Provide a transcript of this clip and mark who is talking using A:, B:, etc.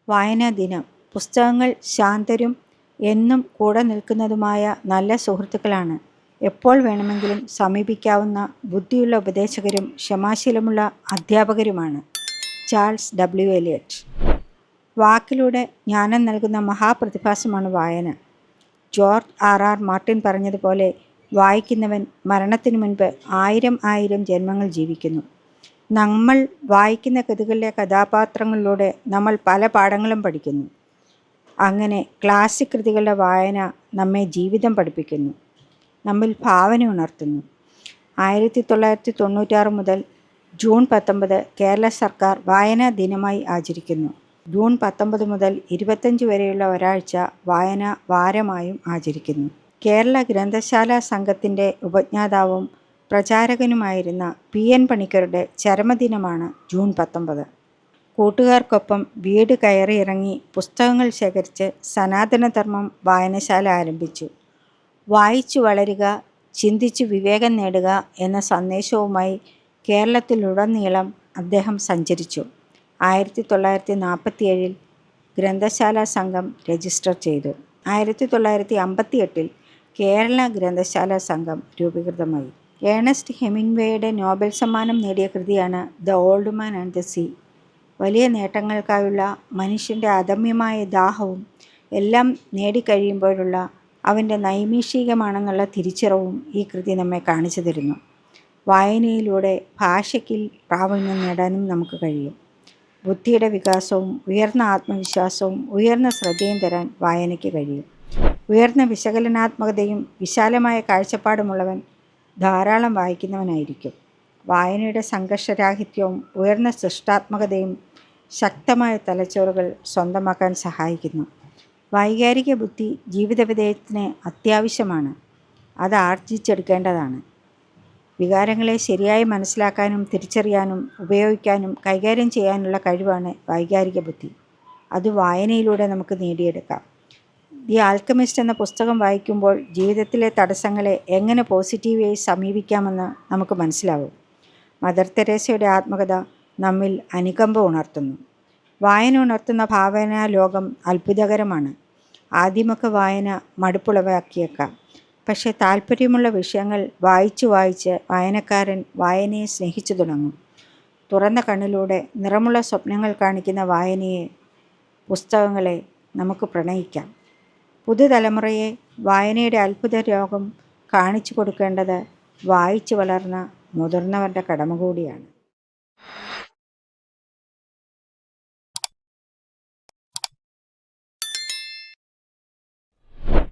A: വായനാ ദിനം. പുസ്തകങ്ങൾ ശാന്തരും എന്നും കൂടെ നിൽക്കുന്നതുമായ നല്ല സുഹൃത്തുക്കളാണ്. എപ്പോൾ വേണമെങ്കിലും സമീപിക്കാവുന്ന ബുദ്ധിയുള്ള ഉപദേശകരും ക്ഷമാശീലമുള്ള അധ്യാപകരുമാണ്. Charles W Eliot. വാക്കിലൂടെ ജ്ഞാനം നൽകുന്ന മഹാപ്രതിഭാസമാണ് വായന. ജോർജ് ആർ മാർട്ടിൻ പറഞ്ഞതുപോലെ, വായിക്കുന്നവൻ മരണത്തിനു മുൻപ് 1000 ജന്മങ്ങൾ ജീവിക്കുന്നു. നമ്മൾ വായിക്കുന്ന കൃതികളിലെ കഥാപാത്രങ്ങളിലൂടെ നമ്മൾ പല പാഠങ്ങളും പഠിക്കുന്നു. അങ്ങനെ ക്ലാസിക് കൃതികളുടെ വായന നമ്മെ ജീവിതം പഠിപ്പിക്കുന്നു, നമ്മിൽ ഭാവന ഉണർത്തുന്നു. 1996 മുതൽ ജൂൺ 19 കേരള സർക്കാർ വായനാ ദിനമായി ആചരിക്കുന്നു. ജൂൺ 19 മുതൽ 25 വരെയുള്ള ഒരാഴ്ച വായനാ വാരമായും ആചരിക്കുന്നു. കേരള ഗ്രന്ഥശാല സംഘത്തിൻ്റെ ഉപജ്ഞാതാവും പ്രചാരകനുമായിരുന്ന PN പണിക്കരുടെ ചരമദിനമാണ് ജൂൺ 19. കൂട്ടുകാർക്കൊപ്പം വീട് കയറിയിറങ്ങി പുസ്തകങ്ങൾ ശേഖരിച്ച് സനാതനധർമ്മം വായനശാല ആരംഭിച്ചു. വായിച്ചു വളരുക, ചിന്തിച്ചു വിവേകം നേടുക എന്ന സന്ദേശവുമായി കേരളത്തിലുടനീളം അദ്ദേഹം സഞ്ചരിച്ചു. 1947 ഗ്രന്ഥശാല സംഘം രജിസ്റ്റർ ചെയ്തു. 1958 കേരള ഗ്രന്ഥശാല സംഘം രൂപീകൃതമായി. ഏണസ്റ്റ് ഹെമിംഗ്വേയുടെ നോബൽ സമ്മാനം നേടിയ കൃതിയാണ് the old man and the sea. വലിയ നേട്ടങ്ങൾക്കായുള്ള മനുഷ്യൻ്റെ അദമ്യമായ ദാഹവും എല്ലാം നേടിക്കഴിയുമ്പോഴുള്ള അവൻ്റെ നൈമിഷികമാണെന്നുള്ള തിരിച്ചറിവും ഈ കൃതി നമ്മെ കാണിച്ചു തരുന്നു. വായനയിലൂടെ ഭാഷയ്ക്ക് പ്രാവീണ്യം നേടാനും നമുക്ക് കഴിയും. ബുദ്ധിയുടെ വികാസവും ഉയർന്ന ആത്മവിശ്വാസവും ഉയർന്ന ശ്രദ്ധയും തരാൻ വായനയ്ക്ക് കഴിയും. ഉയർന്ന വിശകലനാത്മകതയും വിശാലമായ കാഴ്ചപ്പാടുമുള്ളവൻ ധാരാളം വായിക്കുന്നവനായിരിക്കും. വായനയുടെ സംഘർഷരാഹിത്യവും ഉയർന്ന സൃഷ്ടാത്മകതയും ശക്തമായ തലച്ചോറുകൾ സ്വന്തമാക്കാൻ സഹായിക്കുന്നു. വൈകാരിക ബുദ്ധി ജീവിത വിജയത്തിന് അത്യാവശ്യമാണ്. അത് ആർജിച്ചെടുക്കേണ്ടതാണ്. വികാരങ്ങളെ ശരിയായി മനസ്സിലാക്കാനും തിരിച്ചറിയാനും ഉപയോഗിക്കാനും കൈകാര്യം ചെയ്യാനുള്ള കഴിവാണ് വൈകാരിക ബുദ്ധി. അത് വായനയിലൂടെ നമുക്ക് നേടിയെടുക്കാം. ദി ആൽക്കമിസ്റ്റ് എന്ന പുസ്തകം വായിക്കുമ്പോൾ ജീവിതത്തിലെ തടസ്സങ്ങളെ എങ്ങനെ പോസിറ്റീവായി സമീപിക്കാമെന്ന് നമുക്ക് മനസ്സിലാവും. മദർ തെരേസയുടെ ആത്മകഥ നമ്മിൽ അനുകമ്പ ഉണർത്തുന്നു. വായന ഉണർത്തുന്ന ഭാവനാ ലോകം അത്ഭുതകരമാണ്. ആദ്യമൊക്കെ വായന മടുപ്പുളവാക്കിയേക്കാം. പക്ഷേ താല്പര്യമുള്ള വിഷയങ്ങൾ വായിച്ച് വായനക്കാരൻ വായനയെ സ്നേഹിച്ചു തുടങ്ങും. തുറന്ന കണ്ണിലൂടെ നിറമുള്ള സ്വപ്നങ്ങൾ കാണിക്കുന്ന പുസ്തകങ്ങളെ നമുക്ക് പ്രണയിക്കാം. പുതുതലമുറയെ വായനയുടെ അത്ഭുത ലോകം കാണിച്ചു കൊടുക്കേണ്ടത് വായിച്ചു വളർന്ന മുതിർന്നവരുടെ കടമ കൂടിയാണ്.